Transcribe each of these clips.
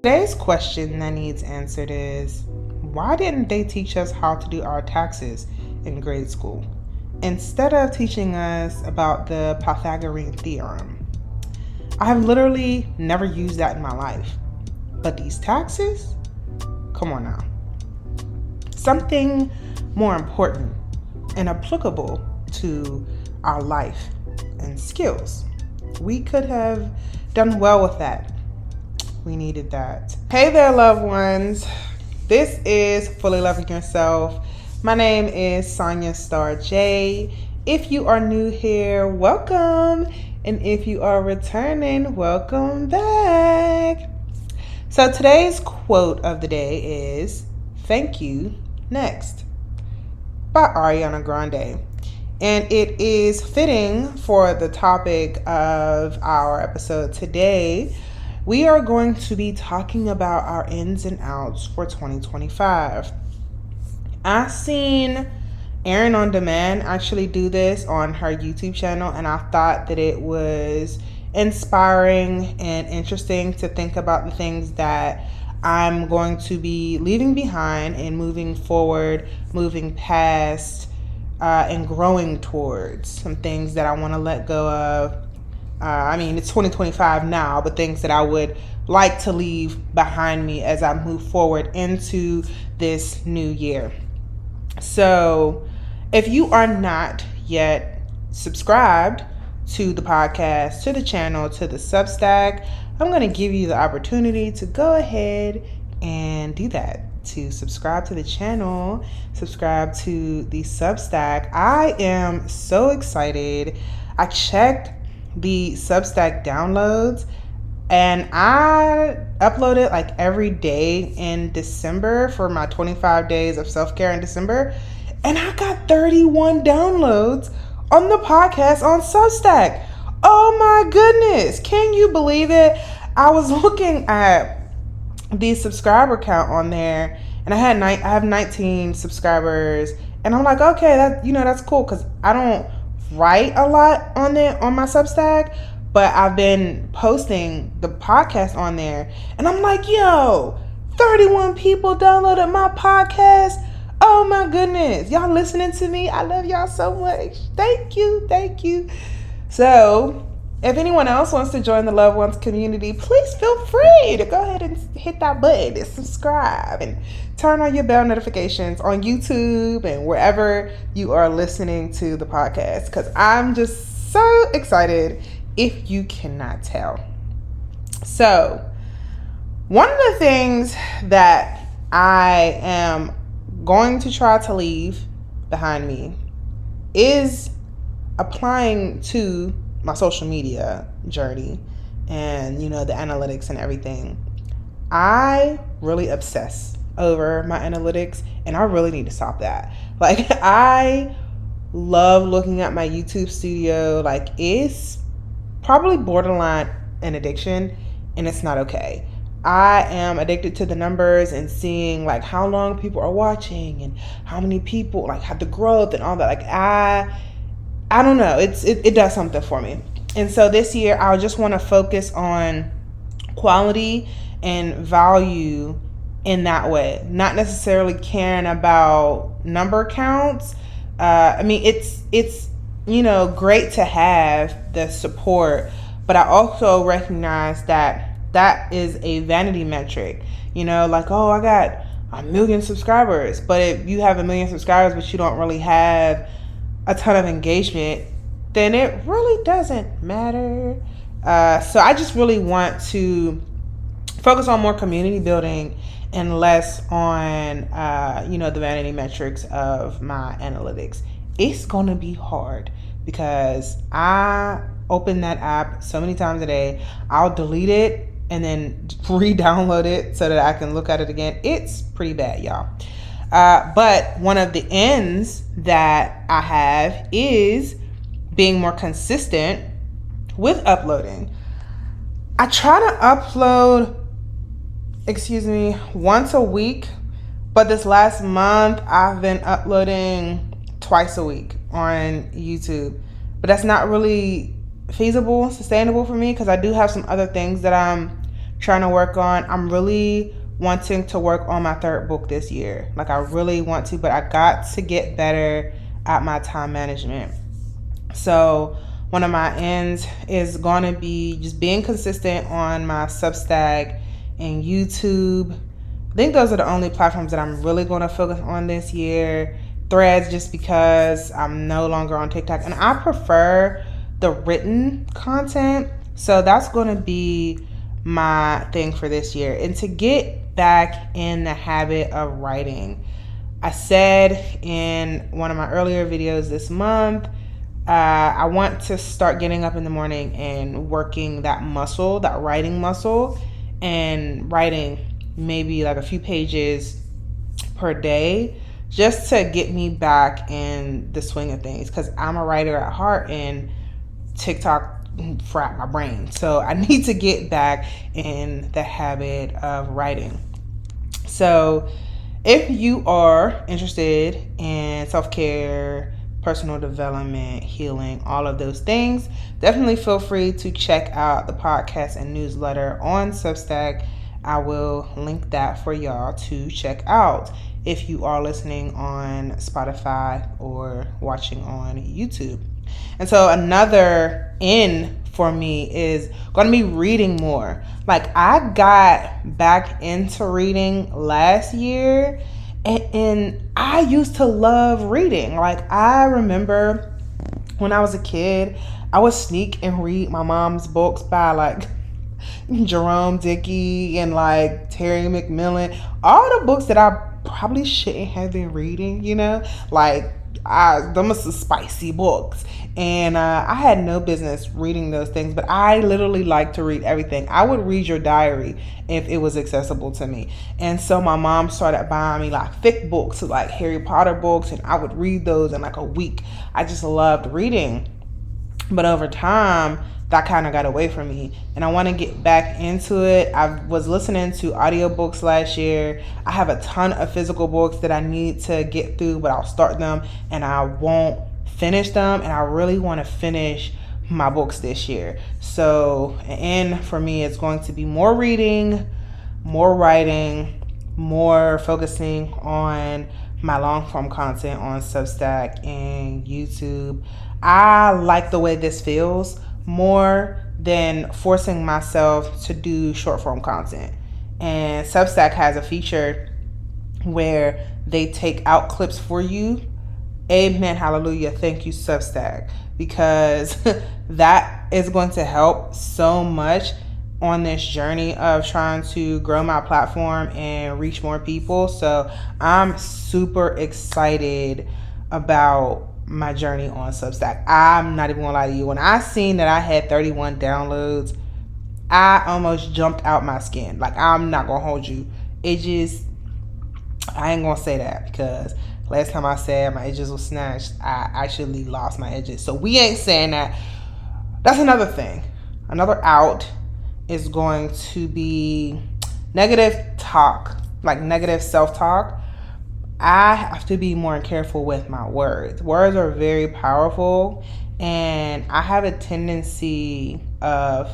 Today's question that needs answered is, why didn't they teach us how to do our taxes in grade school instead of teaching us about the Pythagorean theorem? I have literally never used that in my life. But these taxes? Come on now. Something more important and applicable to our life and skills. We could have done well with that. We needed that. Hey there, loved ones. This is Fully Loving Yourself. My name is Sonia Star J. If you are new here, welcome. And if you are returning, welcome back. So today's quote of the day is, "Thank you, next," by Ariana Grande. And it is fitting for the topic of our episode today. We are going to be talking about our ins and outs for 2025. I've seen Erin on Demand actually do this on her YouTube channel, and I thought that it was inspiring and interesting to think about the things that I'm going to be leaving behind and moving forward, moving past, and growing towards some things that I want to let go of. It's 2025 now, but things that I would like to leave behind me as I move forward into this new year. So if you are not yet subscribed to the podcast, to the channel, to the Substack, I'm going to give you the opportunity to go ahead and do that. To subscribe to the channel, subscribe to the Substack. I am so excited. I checked the Substack downloads and I uploaded like every day in December for my 25 days of self-care in December, and I got 31 downloads on the podcast on Substack. Oh my goodness, can you believe it? I was looking at the subscriber count on there, and I have 19 subscribers, and I'm like, okay, that's cool, because I don't write a lot on there on my Substack, but I've been posting the podcast on there, and I'm like, 31 people downloaded my podcast. Oh my goodness, y'all listening to me? I love y'all so much. Thank you. So if anyone else wants to join the Loved Ones community, please feel free to go ahead and hit that button and subscribe and turn on your bell notifications on YouTube and wherever you are listening to the podcast, because I'm just so excited if you cannot tell. So one of the things that I am going to try to leave behind me is applying to my social media journey and the analytics and everything. I really obsess over my analytics, and I really need to stop that. Like, I love looking at my YouTube studio. Like, it's probably borderline an addiction, and it's not okay. I am addicted to the numbers and seeing like how long people are watching and how many people like have the growth and all that. Like, I don't know. It does something for me. And so this year, I just want to focus on quality and value in that way, not necessarily caring about number counts. It's great to have the support, but I also recognize that is a vanity metric. Like, oh, I got 1 million subscribers, but if you have 1 million subscribers but you don't really have a ton of engagement, then it really doesn't matter. So I just really want to focus on more community building and less on, the vanity metrics of my analytics. It's going to be hard because I open that app so many times a day. I'll delete it and then re-download it so that I can look at it again. It's pretty bad, y'all. But one of the ends that I have is being more consistent with uploading. I try to upload, once a week, but this last month I've been uploading twice a week on YouTube. But that's not really feasible, sustainable for me, because I do have some other things that I'm trying to work on. I'm really wanting to work on my third book this year. Like, I really want to, but I got to get better at my time management. So one of my ends is going to be just being consistent on my Substack and YouTube. I think those are the only platforms that I'm really going to focus on this year. Threads, just because I'm no longer on TikTok, and I prefer the written content. So that's going to be my thing for this year. And to get back in the habit of writing, I said in one of my earlier videos this month, I want to start getting up in the morning and working that muscle, that writing muscle, and writing maybe like a few pages per day, just to get me back in the swing of things, because I'm a writer at heart and TikTok fried my brain. So I need to get back in the habit of writing. So if you are interested in self-care, personal development, healing, all of those things, definitely feel free to check out the podcast and newsletter on Substack. I will link that for y'all to check out if you are listening on Spotify or watching on YouTube. And so another in for me is going to be reading more. Like, I got back into reading last year, and I used to love reading. Like, I remember when I was a kid, I would sneak and read my mom's books by like Jerome Dickey and like Terry McMillan, all the books that I probably shouldn't have been reading, you know, like them are some spicy books, and I had no business reading those things, but I literally like to read everything. I would read your diary if it was accessible to me. And so my mom started buying me like thick books, like Harry Potter books, and I would read those in like a week. I just loved reading. But over time, that kind of got away from me, and I want to get back into it. I was listening to audiobooks last year. I have a ton of physical books that I need to get through, but I'll start them and I won't finish them, and I really want to finish my books this year. So an end for me is going to be more reading, more writing, more focusing on my long form content on Substack and YouTube. I like the way this feels more than forcing myself to do short form content. And Substack has a feature where they take out clips for you. Amen, hallelujah, thank you, Substack, because that is going to help so much on this journey of trying to grow my platform and reach more people. So I'm super excited about my journey on Substack. I'm not even gonna lie to you. When I seen that I had 31 downloads, I almost jumped out my skin. Like, I'm not gonna hold you. I ain't gonna say that, because last time I said my edges were snatched, I actually lost my edges. So we ain't saying that. That's another thing. Another out is going to be negative talk, like negative self-talk. I have to be more careful with my words. Words are very powerful, and I have a tendency of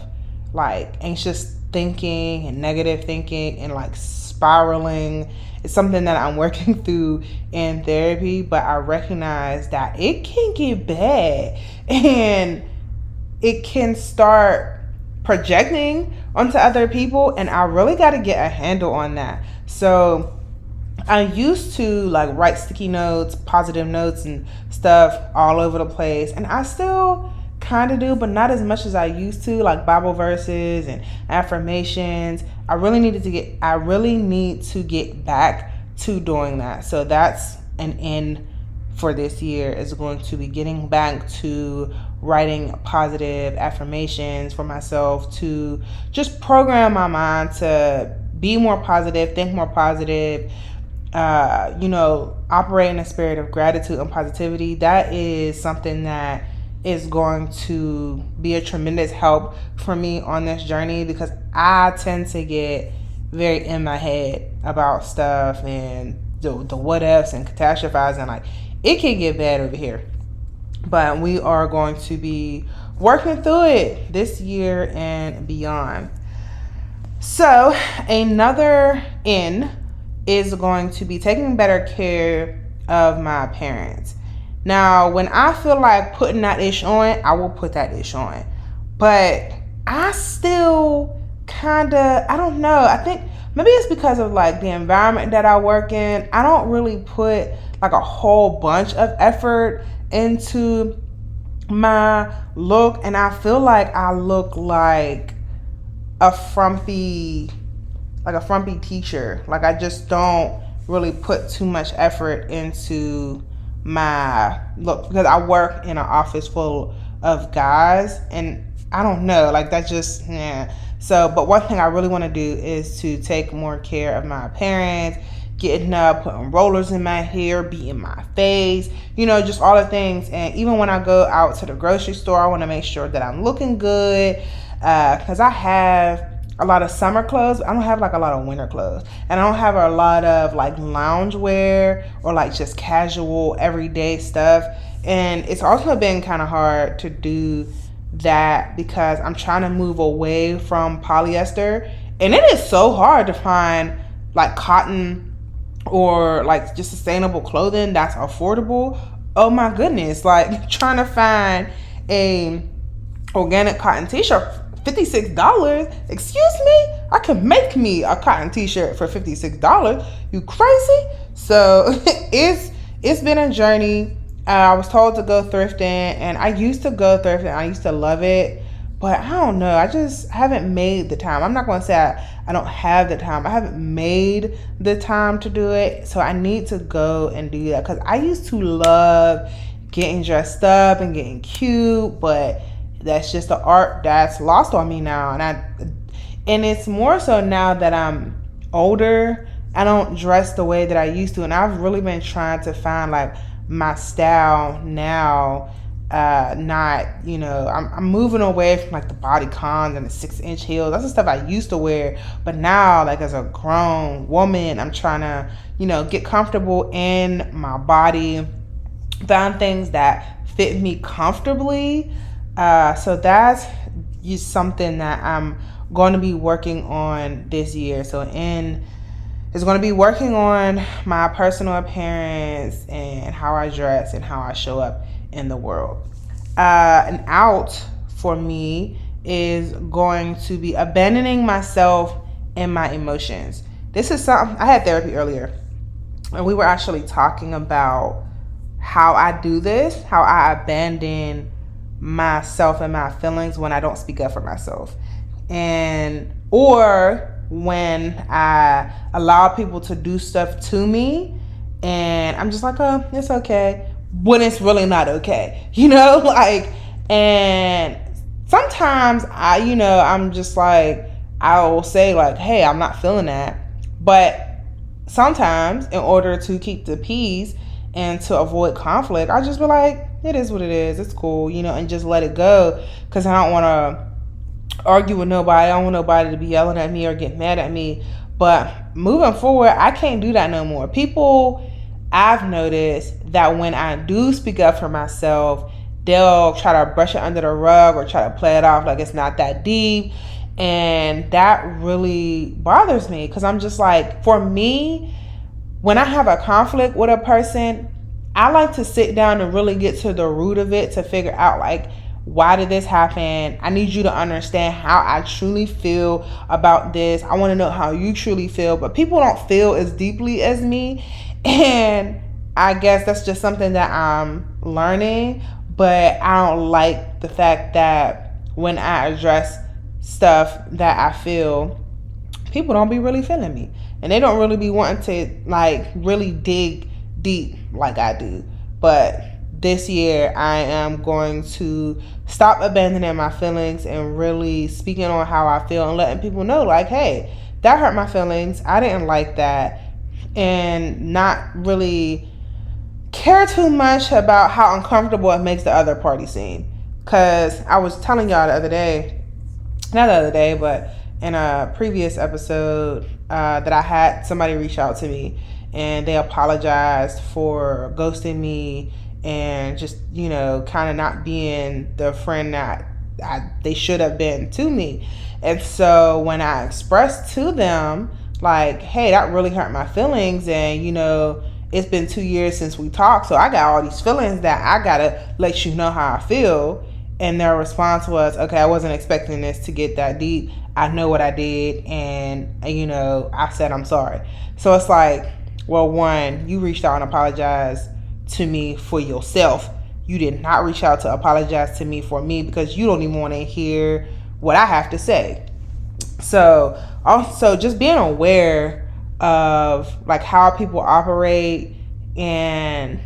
like anxious thinking and negative thinking and like spiraling. It's something that I'm working through in therapy, but I recognize that it can get bad and it can start projecting onto other people, and I really got to get a handle on that. So I used to like write sticky notes, positive notes and stuff all over the place, and I still kind of do, but not as much as I used to, like Bible verses and affirmations. I really need to get back to doing that. So that's an end for this year, is going to be getting back to writing positive affirmations for myself, to just program my mind to be more positive, think more positive, operate in a spirit of gratitude and positivity. That is something that is going to be a tremendous help for me on this journey, because I tend to get very in my head about stuff and the what ifs and catastrophizing. Like, it can get bad over here, but we are going to be working through it this year and beyond. So another N is going to be taking better care of my parents. Now, when I feel like putting that ish on, I will put that ish on. But I still I don't know. I think maybe it's because of like the environment that I work in. I don't really put like a whole bunch of effort into my look, and I feel like I look like a frumpy teacher. Like I just don't really put too much effort into my look because I work in an office full of guys, and I don't know, like that's just So, but one thing I really want to do is to take more care of my parents, getting up, putting rollers in my hair, beating my face, just all the things. And even when I go out to the grocery store, I want to make sure that I'm looking good, because I have a lot of summer clothes. I don't have like a lot of winter clothes, and I don't have a lot of like lounge wear or like just casual everyday stuff. And it's also been kind of hard to do that because I'm trying to move away from polyester, and it is so hard to find like cotton or like just sustainable clothing that's affordable. Oh my goodness, like trying to find a organic cotton t-shirt, $56. Excuse me? I can make me a cotton t-shirt for $56. You crazy? So it's been a journey. I was told to go thrifting, and I used to go thrifting. I used to love it, but I don't know. I just haven't made the time. I'm not going to say I don't have the time. I haven't made the time to do it, so I need to go and do that because I used to love getting dressed up and getting cute, but that's just the art that's lost on me now. And it's more so now that I'm older, I don't dress the way that I used to, and I've really been trying to find like my style now. I'm moving away from like the bodycons and the 6-inch heels. That's the stuff I used to wear, but now like as a grown woman, I'm trying to get comfortable in my body, find things that fit me comfortably. So that's just something that I'm going to be working on this year. So is going to be working on my personal appearance and how I dress and how I show up in the world. An out for me is going to be abandoning myself and my emotions. This is something I had therapy earlier, and we were actually talking about how I do this, how I abandon myself and my feelings when I don't speak up for myself, or when I allow people to do stuff to me and I'm just like, oh, it's okay, when it's really not okay, and sometimes I'm just like, I will say like, hey, I'm not feeling that, but sometimes in order to keep the peace and to avoid conflict, I just be like, it is what it is, it's cool, and just let it go, because I don't want to argue with nobody. I don't want nobody to be yelling at me or get mad at me. But moving forward, I can't do that no more. I've noticed that when I do speak up for myself, they'll try to brush it under the rug or try to play it off like it's not that deep. And that really bothers me, because I'm just like, for me, when I have a conflict with a person, I like to sit down and really get to the root of it to figure out like, why did this happen? I need you to understand how I truly feel about this. I want to know how you truly feel, but people don't feel as deeply as me. And I guess that's just something that I'm learning, but I don't like the fact that when I address stuff that I feel, people don't be really feeling me, and they don't really be wanting to like really dig deep like I do. But this year, I am going to stop abandoning my feelings and really speaking on how I feel and letting people know, like, hey, that hurt my feelings. I didn't like that. And not really care too much about how uncomfortable it makes the other party seem. Because I was telling y'all the other day, not the other day, but in a previous episode, that I had somebody reach out to me and they apologized for ghosting me and just, kind of not being the friend that they should have been to me. And so when I expressed to them, like, hey, that really hurt my feelings, and it's been 2 years since we talked, so I got all these feelings that I gotta let you know how I feel. And their response was, okay, I wasn't expecting this to get that deep. I know what I did, and I said I'm sorry. So it's like, well, one, you reached out and apologized to me for yourself. You did not reach out to apologize to me for me, because you don't even want to hear what I have to say. So also just being aware of like how people operate and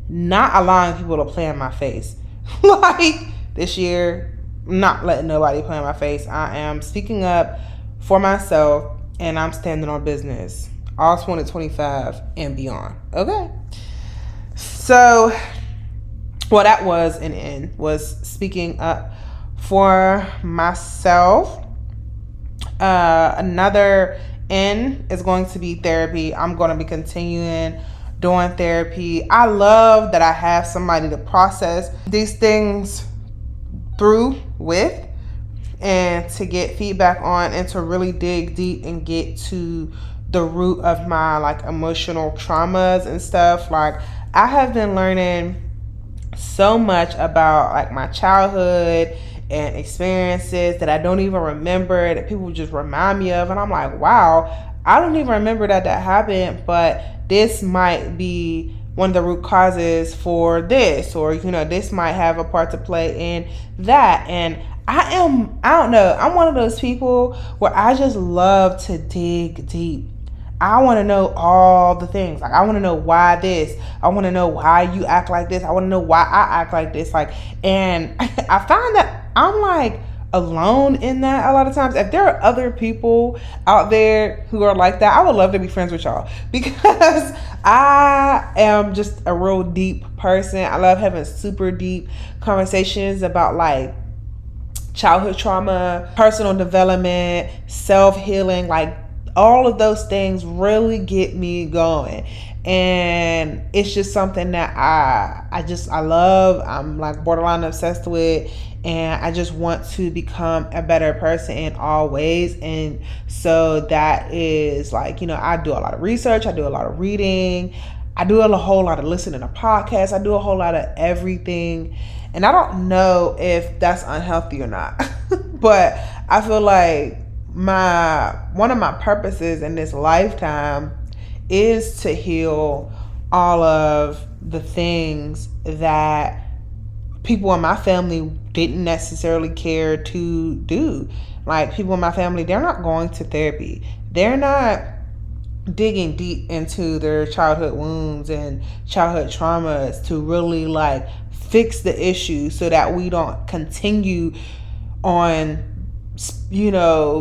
not allowing people to play in my face. Like this year, not letting nobody play in my face. I am speaking up for myself, and I'm standing on business all 2025 and beyond. Okay. So that was an end, was speaking up for myself. Another N is going to be therapy. I'm going to be continuing doing therapy. I love that I have somebody to process these things through with, and to get feedback on, and to really dig deep and get to the root of my like emotional traumas and stuff. Like I have been learning so much about like my childhood and experiences that I don't even remember, that people just remind me of, and I'm like, wow, I don't even remember that happened, but this might be one of the root causes for this, or this might have a part to play in that. And I don't know, I'm one of those people where I just love to dig deep. I want to know all the things. Like I want to know why this. I want to know why you act like this. I want to know why I act like this. Like, and I find that I'm like alone in that a lot of times. If there are other people out there who are like that, I would love to be friends with y'all, because I am just a real deep person. I love having super deep conversations about like childhood trauma, personal development, self-healing, like all of those things really get me going. And it's just something that I love. I'm like borderline obsessed with, and I just want to become a better person in all ways. And so that is like, I do a lot of research, I do a lot of reading, I do a whole lot of listening to podcasts, I do a whole lot of everything. And I don't know if that's unhealthy or not, but I feel like one of my purposes in this lifetime is to heal all of the things that people in my family didn't necessarily care to do. Like people in my family, they're not going to therapy. They're not digging deep into their childhood wounds and childhood traumas to really like fix the issue, so that we don't continue on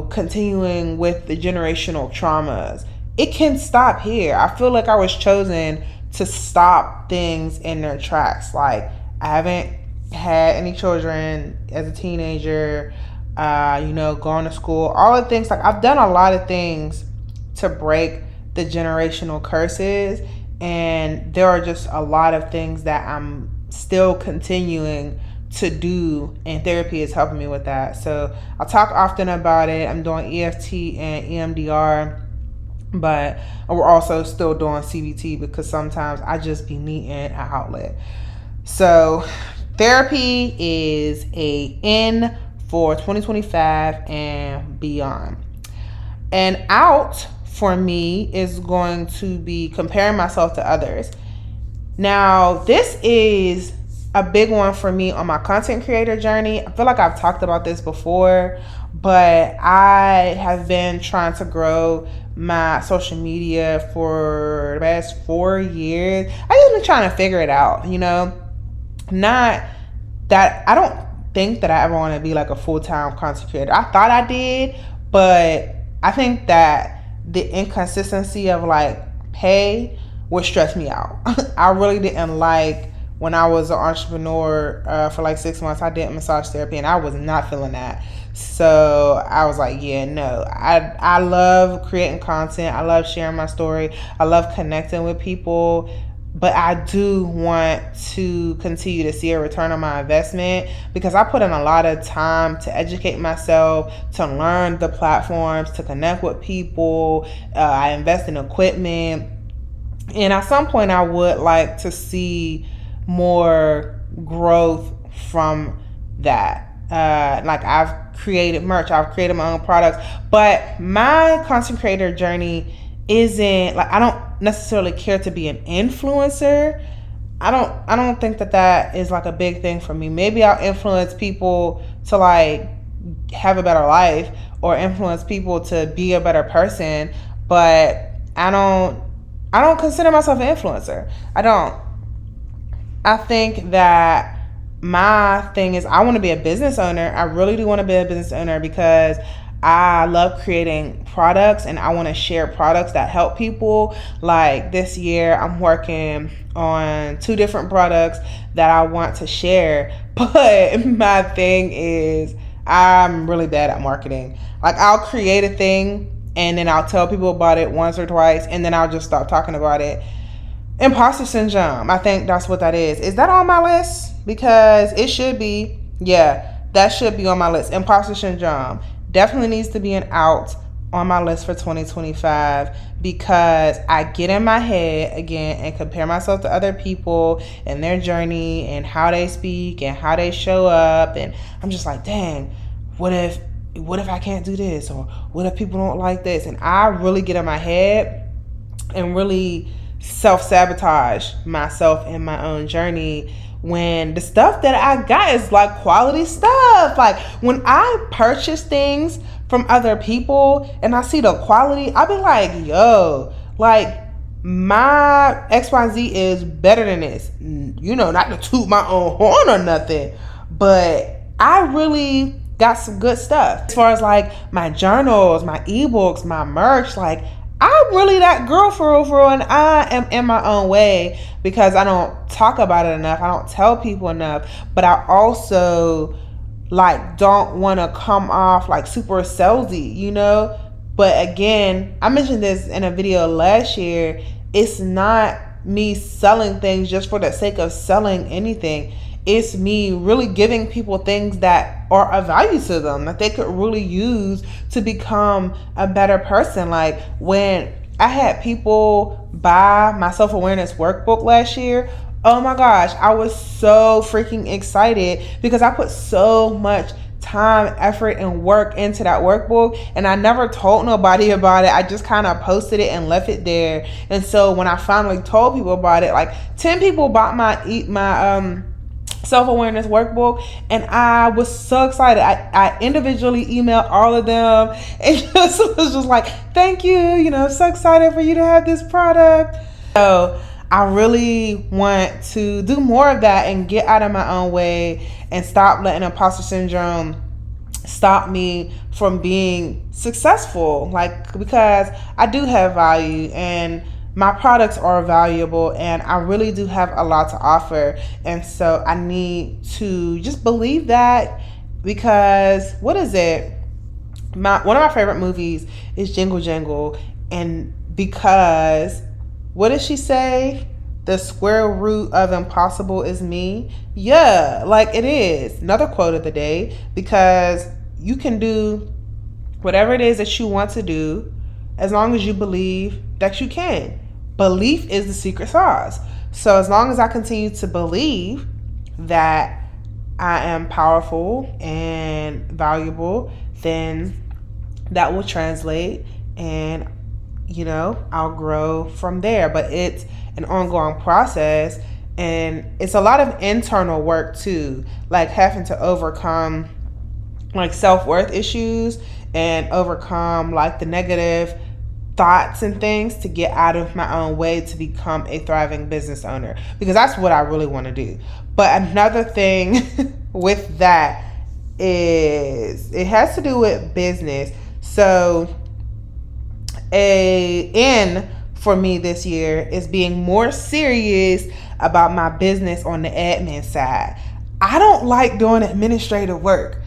continuing with the generational traumas. It can stop here. I feel like I was chosen to stop things in their tracks. Like I haven't had any children as a teenager, going to school, all the things. Like I've done a lot of things to break the generational curses, and there are just a lot of things that I'm still continuing to do, and therapy is helping me with that. So I talk often about it. I'm doing EFT and EMDR, but we're also still doing CBT, because sometimes I just be needing an outlet. So therapy is a N for 2025 and beyond. And out for me is going to be comparing myself to others. Now, this is a big one for me on my content creator journey. I feel like I've talked about this before, but I have been trying to grow my social media for the past 4 years. I've just been trying to figure it out, not that I don't think that I ever want to be like a full-time content creator. I thought I did, but I think that the inconsistency of like pay would stress me out. I really didn't like when I was an entrepreneur for like 6 months. I did massage therapy and I was not feeling that. So I was like, yeah, no. I love creating content. I love sharing my story. I love connecting with people. but I do want to continue to see a return on my investment because I put in a lot of time to educate myself, to learn the platforms, to connect with people. I invest in equipment. And at some point, I would like to see more growth from that. Like I've created merch, I've created my own products, but my content creator journey isn't like, I don't necessarily care to be an influencer. I don't think that is like a big thing for me. Maybe I'll influence people to like have a better life or influence people to be a better person, but I don't consider myself an influencer. I don't. I think that my thing is I want to be a business owner. I really do want to be a business owner because I love creating products and I want to share products that help people. Like this year, I'm working on 2 different products that I want to share. But my thing is I'm really bad at marketing. Like I'll create a thing and then I'll tell people about it once or twice and then I'll just stop talking about it. Imposter syndrome, I think that's what that is. Is that on my list? Because it should be. Yeah, that should be on my list. Imposter syndrome definitely needs to be an out on my list for 2025 because I get in my head again and compare myself to other people and their journey and how they speak and how they show up. And I'm just like, dang, what if I can't do this? Or what if people don't like this? And I really get in my head and really self-sabotage myself in my own journey when the stuff that I got is like quality stuff. Like when I purchase things from other people and I see the quality, I be like, yo, like my XYZ is better than this. You know, not to toot my own horn or nothing, but I really got some good stuff. As far as like my journals, my ebooks, my merch, like I'm really that girl for real, and I am in my own way because I don't talk about it enough. I don't tell people enough, but I also like don't want to come off like super salesy, you know? But again, I mentioned this in a video last year. It's not me selling things just for the sake of selling anything. It's me really giving people things that are of value to them, that they could really use to become a better person. Like when I had people buy my self-awareness workbook last year, oh my gosh, I was so freaking excited because I put so much time, effort, and work into that workbook, and I never told nobody about it. I just kind of posted it and left it there. And so when I finally told people about it, like 10 people bought my self-awareness workbook, and I was so excited. I individually emailed all of them and just was just like, thank you, you know, so excited for you to have this product. So I really want to do more of that and get out of my own way and stop letting imposter syndrome stop me from being successful. Like, because I do have value and my products are valuable and I really do have a lot to offer. And so I need to just believe that, because what is it? One of my favorite movies is Jingle Jangle. And because, what does she say? The square root of impossible is me. Yeah, like it is. Another quote of the day, because you can do whatever it is that you want to do as long as you believe that you can. Belief is the secret sauce. So as long as I continue to believe that I am powerful and valuable, then that will translate and, you know, I'll grow from there. But it's an ongoing process, and it's a lot of internal work too, like having to overcome like self-worth issues and overcome like the negative thoughts and things to get out of my own way to become a thriving business owner, because that's what I really want to do. But another thing with that is it has to do with business. So a N for me this year is being more serious about my business on the admin side. I don't like doing administrative work,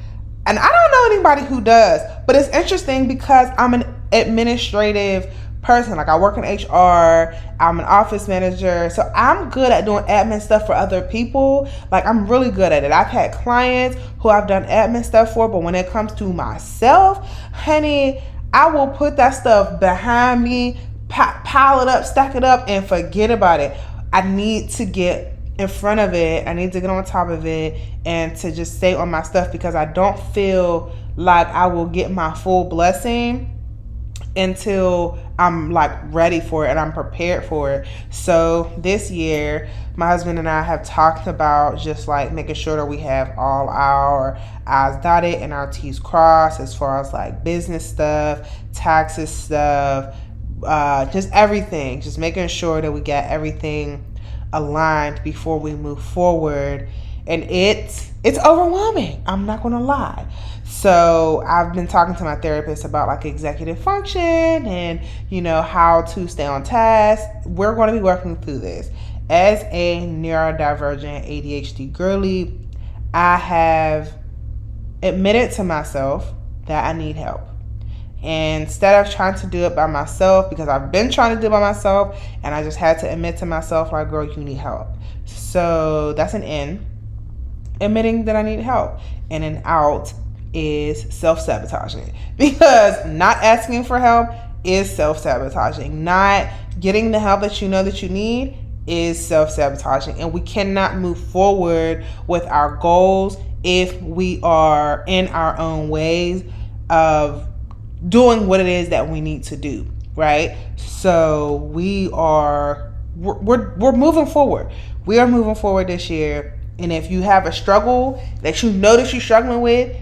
and I don't know anybody who does, but it's interesting because I'm an administrative person. Like I work in HR, I'm an office manager, so I'm good at doing admin stuff for other people. Like I'm really good at it. I've had clients who I've done admin stuff for, but when it comes to myself, honey, I will put that stuff behind me, pile it up, stack it up, and forget about it. I need to get in front of it. I need to get on top of it and to just stay on my stuff, because I don't feel like I will get my full blessing until I'm like ready for it and I'm prepared for it. So this year, my husband and I have talked about just like making sure that we have all our I's dotted and our T's crossed as far as like business stuff, taxes stuff, just everything. Just making sure that we got everything aligned before we move forward. And it's overwhelming, I'm not gonna lie. So I've been talking to my therapist about like executive function and, you know, how to stay on task. We're going to be working through this. As a neurodivergent ADHD girly, I have admitted to myself that I need help. And instead of trying to do it by myself, because I've been trying to do it by myself, and I just had to admit to myself, like, girl, you need help. So that's an in, admitting that I need help. And an out is self-sabotaging, because not asking for help is self-sabotaging. Not getting the help that you know that you need is self-sabotaging. And we cannot move forward with our goals if we are in our own ways of doing what it is that we need to do, right? So we're moving forward. We are moving forward this year. And if you have a struggle that you know that you're struggling with,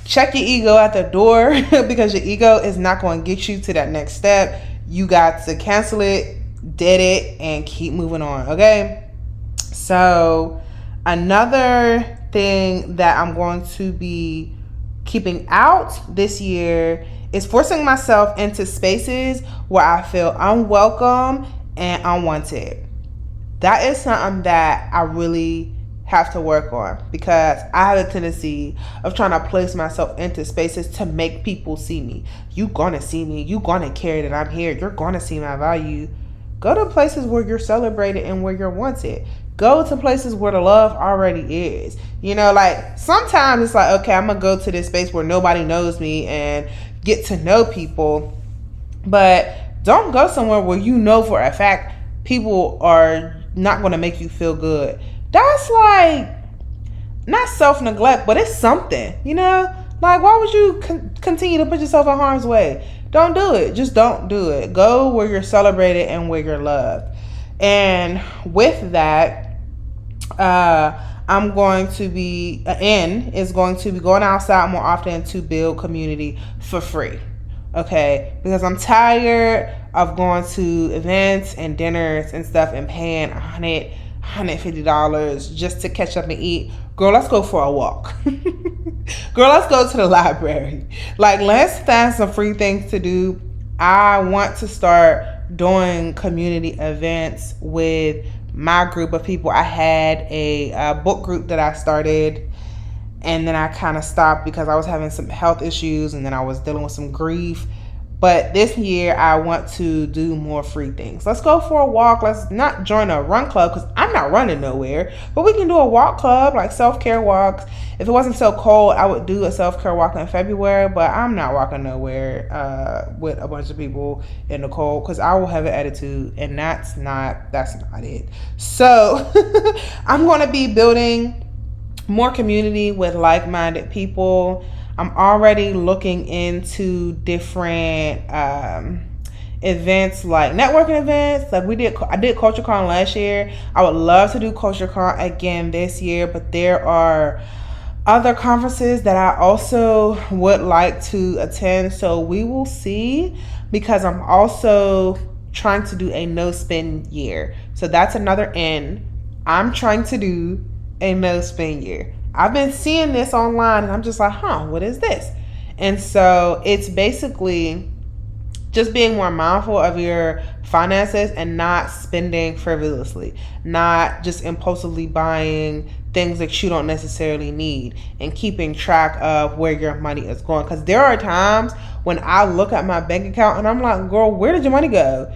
check your ego at the door, because your ego is not going to get you to that next step. You got to cancel it, dead it, and keep moving on, okay? So another thing that I'm going to be keeping out this year is forcing myself into spaces where I feel unwelcome and unwanted. That is something that I really have to work on, because I have a tendency of trying to place myself into spaces to make people see me. You gonna see me. You gonna care that I'm here. You're gonna see my value. Go to places where you're celebrated and where you're wanted. Go to places where the love already is. You know, like sometimes it's like, okay, I'm gonna go to this space where nobody knows me and get to know people. But don't go somewhere where you know for a fact people are not gonna make you feel good. That's like not self-neglect, but it's something, you know? Like, why would you continue to put yourself in harm's way? Don't do it. Just don't do it. Go where you're celebrated and where you're loved. And with that, I'm going to be, is going to be going outside more often to build community for free. Okay? Because I'm tired of going to events and dinners and stuff and paying $150 just to catch up and eat. Girl, let's go for a walk. Girl, let's go to the library. Like, let's find some free things to do. I want to start doing community events with my group of people. I had a book group that I started, and then I kind of stopped because I was having some health issues, and then I was dealing with some grief. But this year, I want to do more free things. Let's go for a walk. Let's not join a run club, because I'm not running nowhere. But we can do a walk club, like self-care walks. If it wasn't so cold, I would do a self-care walk in February. But I'm not walking nowhere with a bunch of people in the cold, because I will have an attitude, and that's not it. So I'm going to be building more community with like-minded people. I'm already looking into different events, like networking events. Like I did CultureCon last year. I would love to do CultureCon again this year, but there are other conferences that I also would like to attend. So we will see, because I'm also trying to do a no spend year. So that's another N. I'm trying to do a no spend year. I've been seeing this online, and I'm just like, what is this? And so it's basically just being more mindful of your finances and not spending frivolously, not just impulsively buying things that you don't necessarily need, and keeping track of where your money is going. Because there are times when I look at my bank account and I'm like, girl, where did your money go?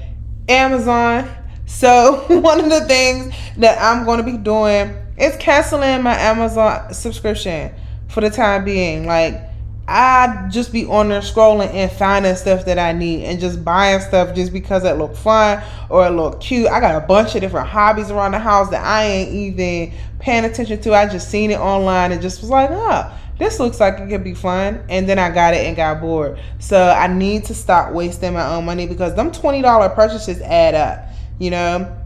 Amazon. So one of the things that I'm going to be doing is canceling my Amazon subscription for the time being. Like, I just be on there scrolling and finding stuff that I need and just buying stuff just because it look fun or it look cute. I got a bunch of different hobbies around the house that I ain't even paying attention to. I just seen it online and just was like, oh, this looks like it could be fun. And then I got it and got bored. So I need to stop wasting my own money, because them $20 purchases add up, you know?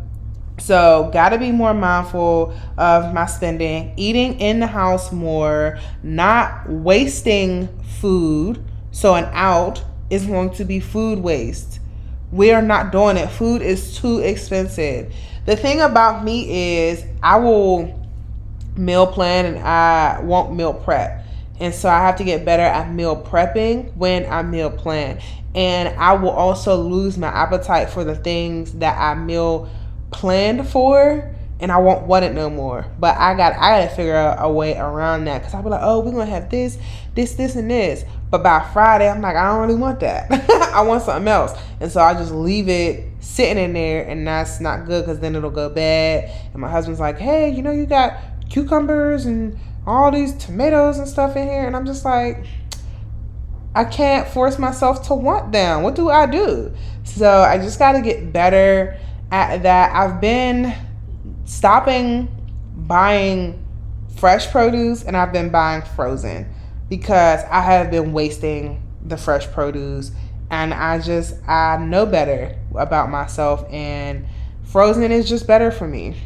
So gotta be more mindful of my spending, eating in the house more, not wasting food. So an out is going to be food waste. We are not doing it. Food is too expensive. The thing about me is I will meal plan and I won't meal prep. And so I have to get better at meal prepping when I meal plan. And I will also lose my appetite for the things that I meal planned for, and I won't want it no more. But I gotta figure out a way around that, because I'll be like, oh, we're gonna have this, and this. But by Friday, I'm like, I don't really want that. I want something else. And so I just leave it sitting in there, and that's not good, because then it'll go bad. And my husband's like, hey, you know, you got cucumbers and all these tomatoes and stuff in here. And I'm just like, I can't force myself to want them. What do I do? So I just gotta get better at that. I've been stopping buying fresh produce, and I've been buying frozen, because I have been wasting the fresh produce, and I know better about myself, and frozen is just better for me.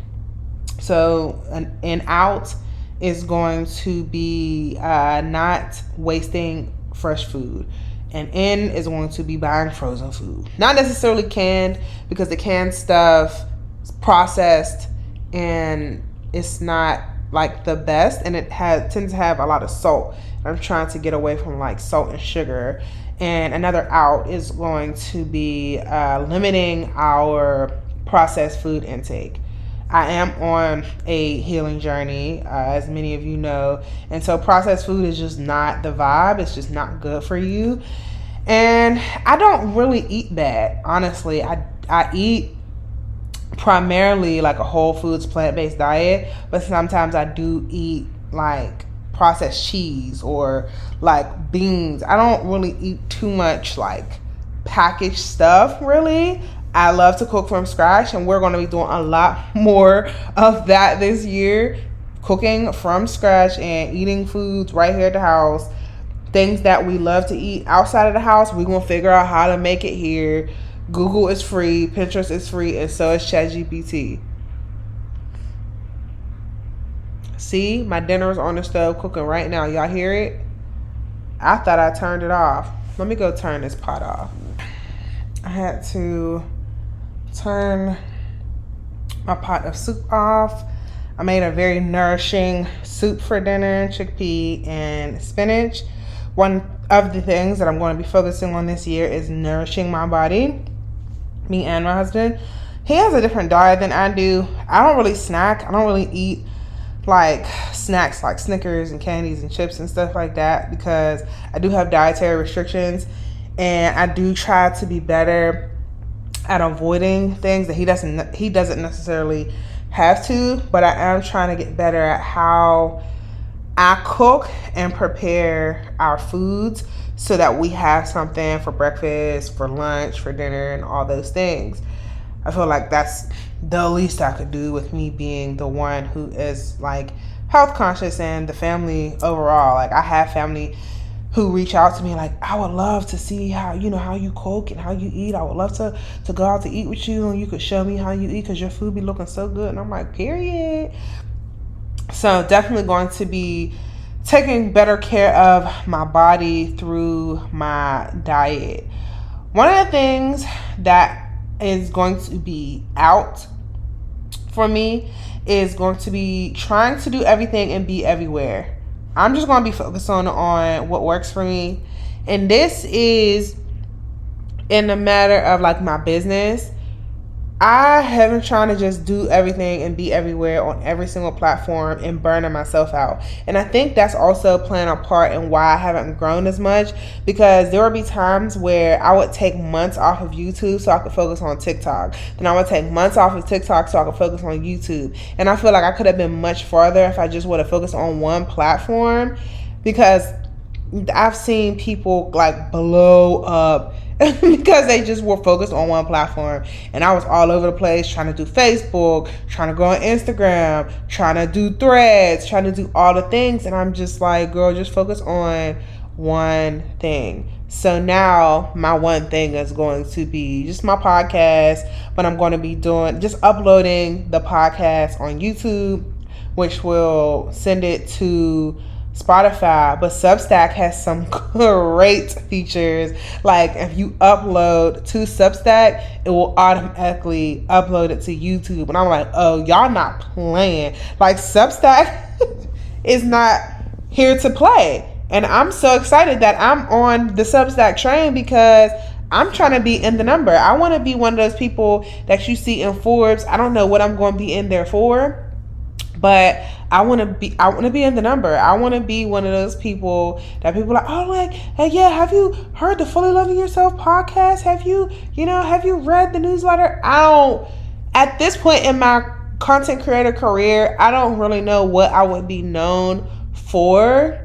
So an out is going to be not wasting fresh food. And in is going to be buying frozen food. Not necessarily canned, because the canned stuff is processed and it's not like the best, and it tends to have a lot of salt. I'm trying to get away from like salt and sugar. And another out is going to be limiting our processed food intake. I am on a healing journey, as many of you know. And so processed food is just not the vibe. It's just not good for you. And I don't really eat bad, honestly. I eat primarily like a whole foods, plant-based diet. But sometimes I do eat like processed cheese or like beans. I don't really eat too much like packaged stuff, really. I love to cook from scratch, and we're going to be doing a lot more of that this year. Cooking from scratch and eating foods right here at the house. Things that we love to eat outside of the house, we're going to figure out how to make it here. Google is free, Pinterest is free, and so is ChatGPT. See, my dinner is on the stove cooking right now. Y'all hear it? I thought I turned it off. Let me go turn this pot off. I had to turn my pot of soup off. I made a very nourishing soup for dinner, chickpea and spinach. One of the things that I'm going to be focusing on this year is nourishing my body. Me and my husband. He has a different diet than I do. I don't really snack. I don't really eat like snacks like Snickers and candies and chips and stuff like that, because I do have dietary restrictions, and I do try to be better at avoiding things that he doesn't necessarily have to. But I am trying to get better at how I cook and prepare our foods so that we have something for breakfast, for lunch, for dinner, and all those things. I feel like that's the least I could do, with me being the one who is like health conscious, and the family overall. Like, I have family who reach out to me like, I would love to see how you cook and how you eat. I would love to go out to eat with you, and you could show me how you eat, because your food be looking so good. And I'm like, period. So definitely going to be taking better care of my body through my diet. One of the things that is going to be out for me is going to be trying to do everything and be everywhere. I'm just going to be focused on what works for me. And this is in the matter of like my business. I have been trying to just do everything and be everywhere on every single platform and burning myself out. And I think that's also playing a part in why I haven't grown as much, because there would be times where I would take months off of YouTube so I could focus on TikTok. Then I would take months off of TikTok so I could focus on YouTube. And I feel like I could have been much farther if I just would have focused on one platform, because I've seen people like blow up because they just were focused on one platform. And I was all over the place trying to do Facebook, trying to go on Instagram, trying to do threads, trying to do all the things. And I'm just like, girl, just focus on one thing. So now my one thing is going to be just my podcast, but I'm going to be just uploading the podcast on YouTube, which will send it to Spotify. But Substack has some great features. Like if you upload to Substack, it will automatically upload it to YouTube. And I'm like, oh, y'all not playing. Like Substack is not here to play. And I'm so excited that I'm on the Substack train, because I'm trying to be in the number. I want to be one of those people that you see in Forbes. I don't know what I'm going to be in there for, but I want to be in the number. I want to be one of those people that people are like, oh, like, hey, yeah, have you heard the Fully Loving Yourself podcast? Have you read the newsletter? At this point in my content creator career, I don't really know what I would be known for.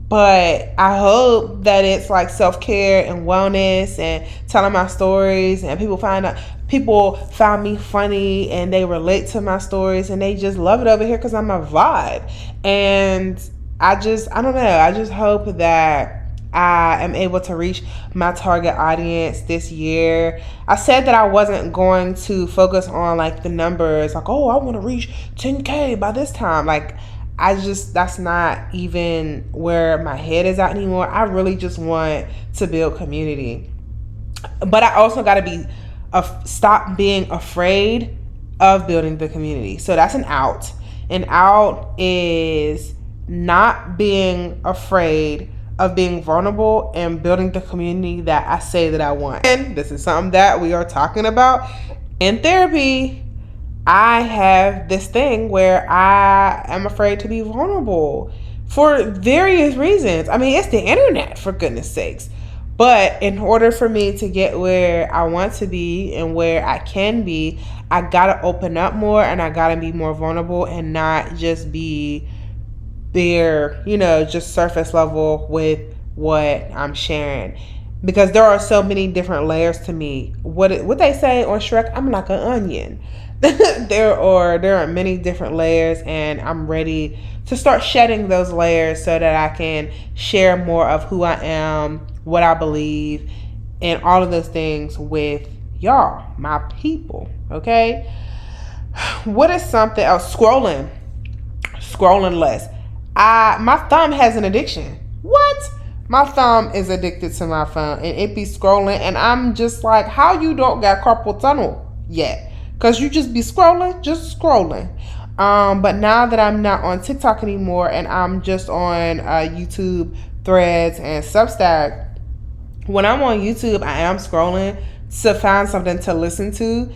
But I hope that it's like self-care and wellness and telling my stories, and people found me funny and they relate to my stories and they just love it over here because I'm a vibe. And I don't know. I just hope that I am able to reach my target audience this year. I said that I wasn't going to focus on like the numbers, like, oh, I want to reach 10K by this time. Like, that's not even where my head is at anymore. I really just want to build community. But I also got to stop being afraid of building the community. So that's an out. An out is not being afraid of being vulnerable and building the community that I say that I want. And this is something that we are talking about in therapy. I have this thing where I am afraid to be vulnerable for various reasons. I mean, it's the internet, for goodness sakes. But in order for me to get where I want to be and where I can be, I gotta open up more and I gotta be more vulnerable and not just be there, just surface level with what I'm sharing. Because there are so many different layers to me. What they say on Shrek, I'm like an onion. There are many different layers, and I'm ready to start shedding those layers so that I can share more of who I am, what I believe, and all of those things with y'all, my people. Okay? What is something else? Scrolling less. My thumb has an addiction. What? My thumb is addicted to my phone, and it be scrolling, and I'm just like, how you don't got carpal tunnel yet? Because you just be scrolling. But now that I'm not on TikTok anymore and I'm just on YouTube, Threads, and Substack, when I'm on YouTube, I am scrolling to find something to listen to.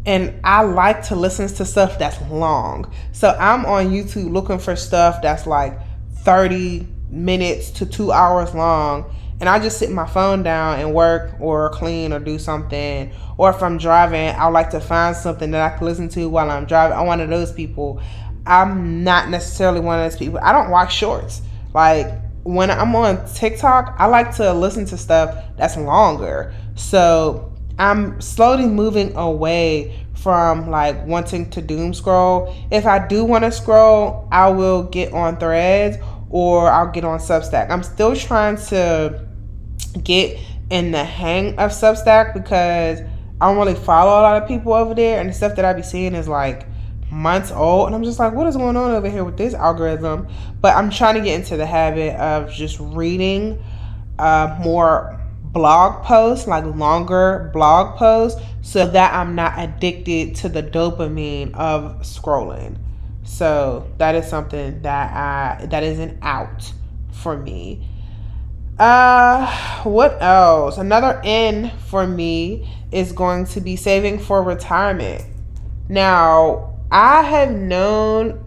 And I like to listen to stuff that's long. So I'm on YouTube looking for stuff that's like 30 minutes to 2 hours long. And I just sit my phone down and work or clean or do something. Or if I'm driving, I like to find something that I can listen to while I'm driving. I'm one of those people. I'm not necessarily one of those people. I don't watch shorts. Like when I'm on TikTok, I like to listen to stuff that's longer. So I'm slowly moving away from like wanting to doom scroll. If I do want to scroll, I will get on Threads or I'll get on Substack. I'm still trying to get in the hang of Substack because I don't really follow a lot of people over there, and the stuff that I be seeing is like months old, and I'm just like, what is going on over here with this algorithm? But I'm trying to get into the habit of just reading more blog posts, like longer blog posts, so that I'm not addicted to the dopamine of scrolling. So that is something that is an out for me. What else? Another N for me is going to be saving for retirement. Now, I have known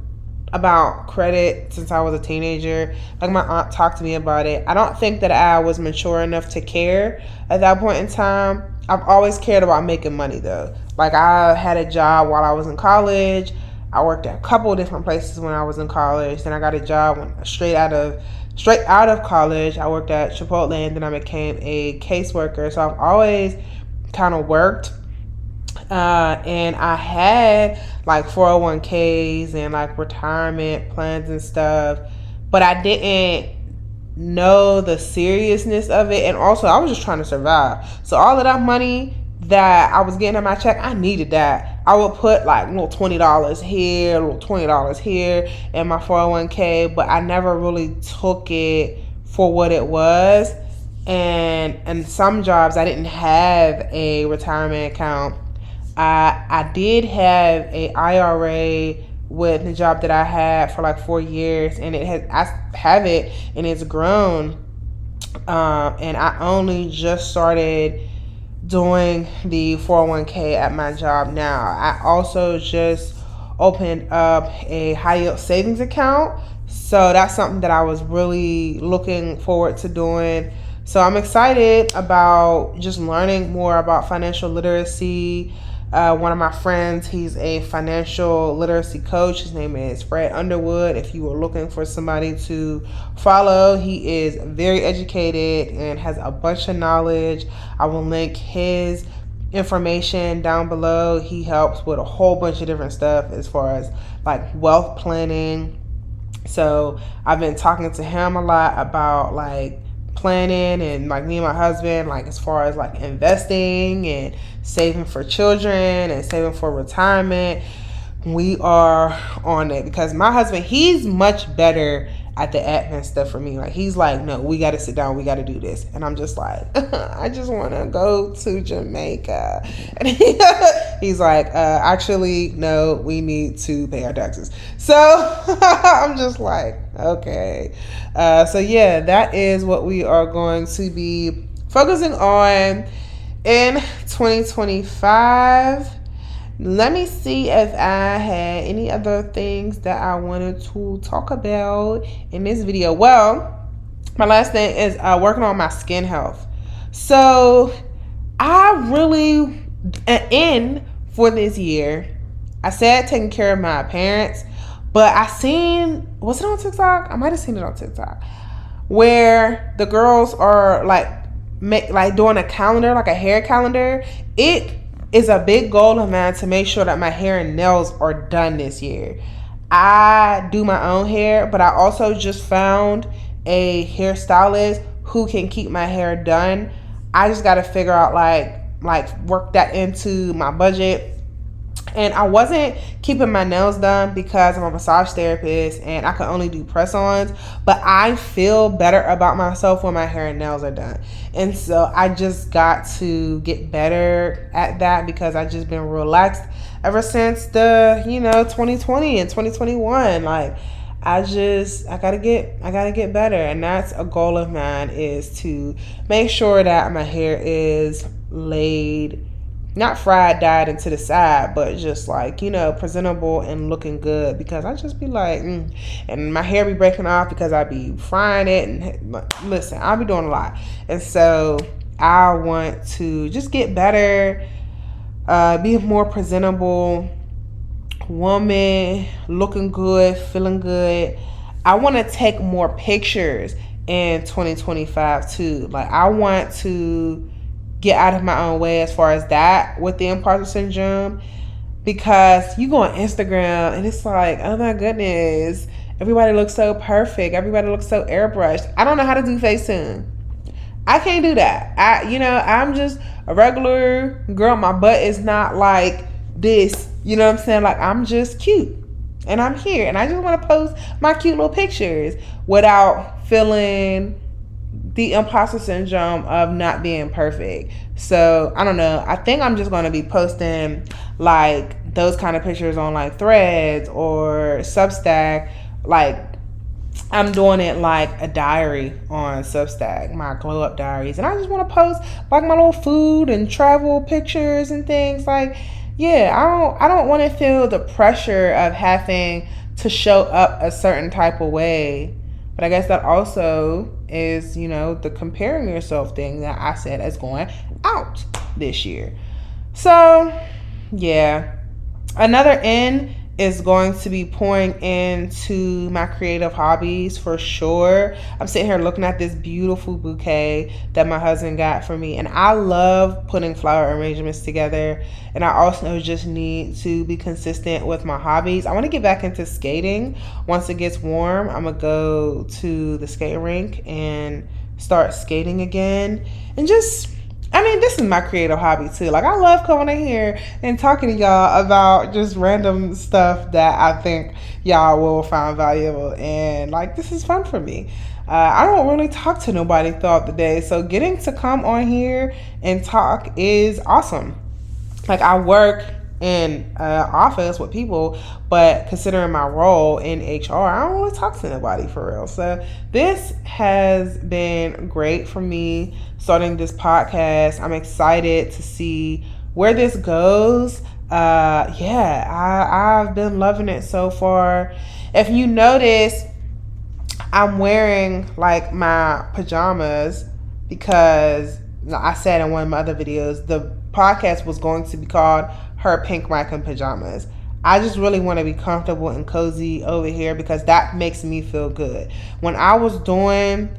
about credit since I was a teenager. Like, my aunt talked to me about it. I don't think that I was mature enough to care at that point in time. I've always cared about making money though. Like, I had a job while I was in college. I worked at a couple of different places when I was in college. Then I got a job straight out of college. I worked at Chipotle, and then I became a caseworker. So I've always kind of worked. And I had like 401ks and like retirement plans and stuff, but I didn't know the seriousness of it. And also, I was just trying to survive. So all of that money that I was getting in my check, I needed that. I would put like little $20 here, little $20 here in my 401k, but I never really took it for what it was. And some jobs, I didn't have a retirement account. I did have a IRA with the job that I had for like 4 years, and I have it, and it's grown. And I only just started doing the 401k at my job now. I also just opened up a high yield savings account, so that's something that I was really looking forward to doing. So I'm excited about just learning more about financial literacy. One of my friends, he's a financial literacy coach. His name is Fred Underwood. If you were looking for somebody to follow, he is very educated and has a bunch of knowledge. I will link his information down below. He helps with a whole bunch of different stuff as far as like wealth planning. So I've been talking to him a lot about like planning, and like me and my husband, like as far as like investing and saving for children and saving for retirement, we are on it, because my husband, he's much better at the admin stuff for me. Like, he's like, no, we got to sit down, we got to do this. And I'm just like, I just want to go to Jamaica. And he's like, actually, no, we need to pay our taxes. So I'm just like, okay. So yeah, that is what we are going to be focusing on in 2025. Let me see if I had any other things that I wanted to talk about in this video. Well, my last thing is working on my skin health. So I really, in for this year, I said taking care of my appearance, but was it on TikTok? I might have seen it on TikTok, where the girls are like doing a calendar, like a hair calendar. It is a big goal of mine to make sure that my hair and nails are done this year. I do my own hair, but I also just found a hairstylist who can keep my hair done. I just got to figure out like work that into my budget. And I wasn't keeping my nails done because I'm a massage therapist and I can only do press-ons. But I feel better about myself when my hair and nails are done. And so I just got to get better at that, because I've just been relaxed ever since the 2020 and 2021. Like, I gotta get better. And that's a goal of mine, is to make sure that my hair is laid, not fried, dyed into the side, but just like, presentable and looking good, because I just be like, and my hair be breaking off because I be frying it. And listen, I'll be doing a lot. And so I want to just get better, be a more presentable woman, looking good, feeling good. I want to take more pictures in 2025 too. Like, I want to get out of my own way as far as that with the imposter syndrome, because you go on Instagram and it's like, oh my goodness, everybody looks so perfect, everybody looks so airbrushed. I don't know how to do Facetune. I can't do that. I'm just a regular girl. My butt is not like this, you know what I'm saying? Like, I'm just cute and I'm here and I just want to post my cute little pictures without feeling the imposter syndrome of not being perfect. So I don't know. I think I'm just going to be posting like those kind of pictures on like Threads or Substack, like I'm doing it like a diary on Substack, my glow up diaries. And I just want to post like my little food and travel pictures and things. Like, yeah, I don't want to feel the pressure of having to show up a certain type of way. But I guess that also is, the comparing yourself thing that I said is going out this year. So, yeah. Another N is going to be pouring into my creative hobbies for sure. I'm sitting here looking at this beautiful bouquet that my husband got for me, and I love putting flower arrangements together. And I also just need to be consistent with my hobbies. I want to get back into skating. Once it gets warm, I'm gonna go to the skate rink and start skating again. And this is my creative hobby too. Like, I love coming in here and talking to y'all about just random stuff that I think y'all will find valuable. And like, this is fun for me. I don't really talk to nobody throughout the day. So getting to come on here and talk is awesome. Like, I work in an office with people, but considering my role in HR, I don't really talk to nobody for real. So this has been great for me starting this podcast. I'm excited to see where this goes. I've been loving it so far. If you notice, I'm wearing like my pajamas because I said in one of my other videos, the podcast was going to be called Her Pink Raccoon Pajamas. I just really want to be comfortable and cozy over here because that makes me feel good. When I was doing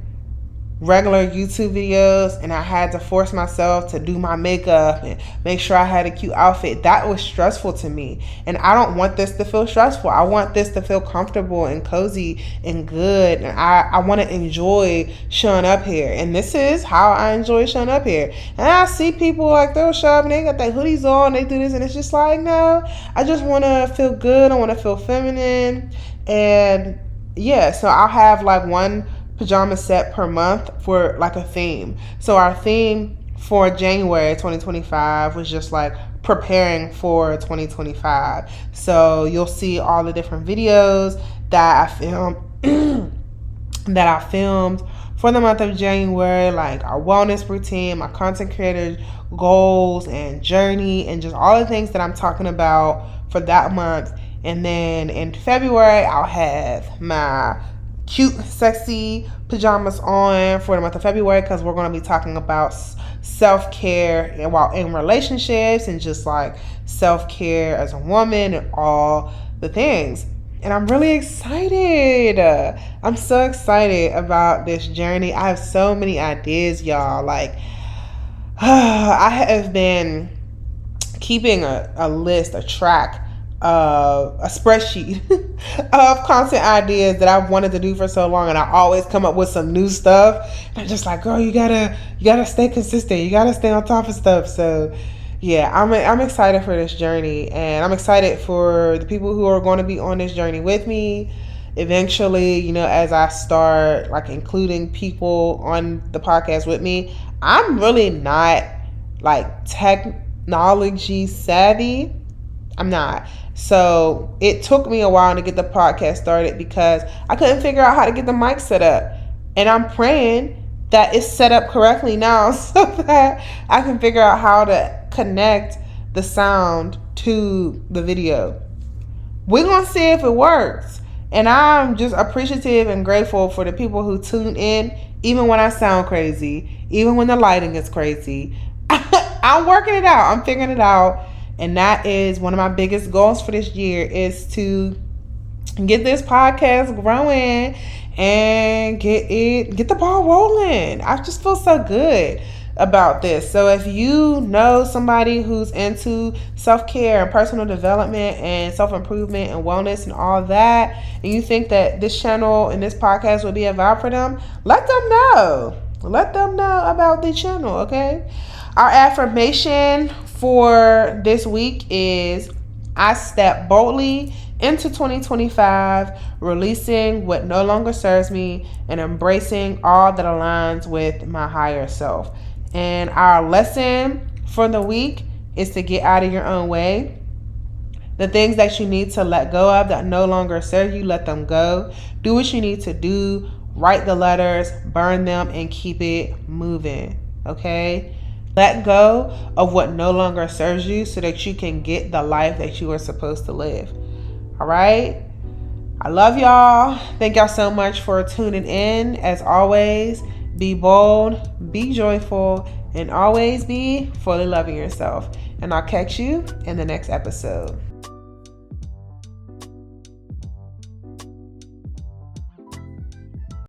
regular YouTube videos and I had to force myself to do my makeup and make sure I had a cute outfit, that was stressful to me. And I don't want this to feel stressful. I want this to feel comfortable and cozy and good. And I want to enjoy showing up here. And this is how I enjoy showing up here. And I see people like they'll show up and they got their hoodies on, they do this, and it's just like, no, I just want to feel good. I want to feel feminine. And yeah, so I'll have like one pajama set per month for like a theme. So our theme for January 2025 was just like preparing for 2025. So you'll see all the different videos that I filmed for the month of January, like our wellness routine, my content creator goals and journey, and just all the things that I'm talking about for that month. And then in February, I'll have my cute, sexy pajamas on for the month of February because we're going to be talking about self-care while in relationships and just like self-care as a woman and all the things. And I'm really excited. I'm so excited about this journey. I have so many ideas, y'all. Like, I have been keeping a list, a track, a spreadsheet of content ideas that I've wanted to do for so long, and I always come up with some new stuff. And I'm just like, girl, you gotta stay consistent. You gotta stay on top of stuff. So yeah, I'm excited for this journey, and I'm excited for the people who are going to be on this journey with me. Eventually, as I start like including people on the podcast with me, I'm really not like technology savvy. I'm not. So it took me a while to get the podcast started because I couldn't figure out how to get the mic set up. And I'm praying that it's set up correctly now so that I can figure out how to connect the sound to the video. We're going to see if it works. And I'm just appreciative and grateful for the people who tune in, even when I sound crazy, even when the lighting is crazy. I'm working it out. I'm figuring it out. And that is one of my biggest goals for this year, is to get this podcast growing and get the ball rolling. I just feel so good about this. So if you know somebody who's into self-care and personal development and self-improvement and wellness and all that, and you think that this channel and this podcast would be a vibe for them, let them know. Let them know about the channel, okay? Our affirmation for this week is, I step boldly into 2025, releasing what no longer serves me and embracing all that aligns with my higher self. And our lesson for the week is to get out of your own way. The things that you need to let go of that no longer serve you, let them go. Do what you need to do. Write the letters, burn them, and keep it moving. Okay? Let go of what no longer serves you so that you can get the life that you are supposed to live. All right? I love y'all. Thank y'all so much for tuning in. As always, be bold, be joyful, and always be fully loving yourself. And I'll catch you in the next episode.